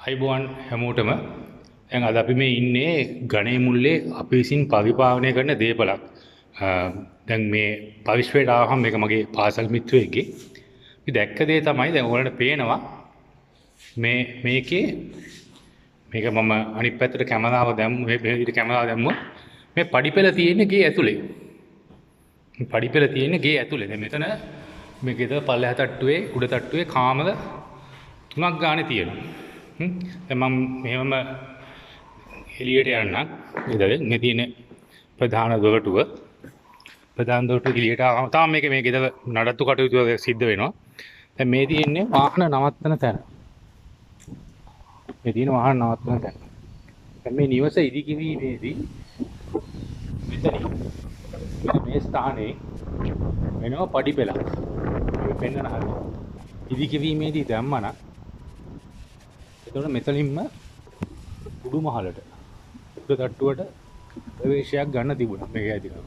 අයිබෝන් හැමෝටම දැන් අද අපි මේ ඉන්නේ ගණේ මුල්ලේ අපි විසින් පරිපාලනය කරන දේපලක්. දැන් මේ පරිශ්‍රයට ආවම මේක මගේ පාසල් මිත්‍රයෙක්ගේ. අපි දැක්ක දේ තමයි දැන් ඔයාලට පේනවා මේකේ මේක මම අනිත් පැත්තට කැමරාව දැම්මු මේ විදිහට කැමරාව දැම්මුවා මේ පඩිපෙළ තියෙන්නේ ගේ ඇතුලේ. පඩිපෙළ තියෙන්නේ ගේ ඇතුලේ. දැන් මෙතන මේ ගෙදර පල්ලෙහා තට්ටුවේ උඩ තට්ටුවේ කාමර 3ක් ගානේ තියෙනවා. දැන් මම මෙහෙම එළියට යන්න ගෙදර මේ තියෙන ප්‍රධාන දොරටුව එළියට ආවම තාම මේ ගෙදර නඩත්තු කටයුතු සිද්ධ වෙනවා. දැන් මේ තියෙන්නේ වාහන නවත්තන තැන. මේ තියෙන වාහන නවත්තන තැන. දැන් මේ නිවස ඉදිකිරීමේදී මේ ස්ථානයේ වෙනවා පඩිපෙළක්. මේක පෙන්වන හරිය. ඉදිකිරීමේදී දැම්මනම් එතකොට මෙතනින්ම උඩු මහලට උඩ තට්ටුවට ප්‍රවේශයක් ගන්න තිබුණා මේක ඇදිනවා.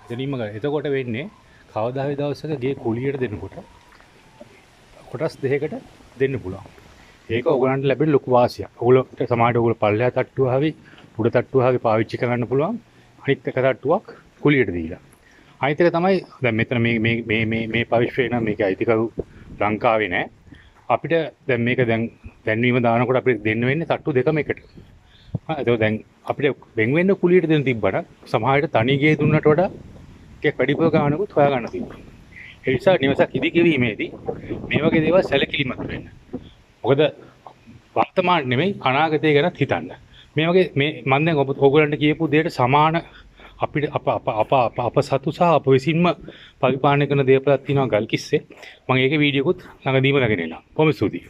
එතනින්ම ගන්න. එතකොට වෙන්නේ කවදා හරි දවසක ගේ කුලියට දෙනකොට කොටස් දෙකකට දෙන්න පුළුවන්. ඒක ඔයගලන්ට ලැබෙන ලොකු වාසියක්. ඔයගොල්ලෝ සමාජයට ඔයගොල්ලෝ පල්ලෙහා තට්ටුව හරි උඩ තට්ටුව හරි පාවිච්චි කරන්න පුළුවන්. අනිත් එක තට්ටුවක් කුලියට දීලා. අනිත් එක තමයි දැන් මෙතන මේ පරිශ්‍රය නම් මේක අයිතිකරු ලංකාවේ නෑ. අපිට දැන් මේක දැන්වීම දානකොට අපිට දෙන්න වෙන්නේ තට්ටු දෙකම එකට. ඒක දැන් අපිට වෙන් වෙන්න කුලියට දෙන්න තිබ්බට සමහරවිට තනි ගේ දුන්නට වඩා ඒක වැඩිපුර ගානකුත් හොයා ගන්න තිබ්බා. ඒ නිසා නිවසක් ඉදිකිරීමේදී මේ වගේ දේවල් සැලකිලිමත් වෙන්න. මොකද වර්තමාන නෙමෙයි අනාගතය ගැන හිතන්න. මේ වගේ මේ මම දැන් ඔයගොල්ලන්ට කියපු දෙයට සමාන අපිට අප සතු සහ අප විසින්ම පරිපාලනය කරන දේපලක් තියෙනවා ගල්කිස්සේ. මම ඒකේ වීඩියෝකුත් ළඟදීම ළගෙන එනවා. කොහොම ස්තුතියි.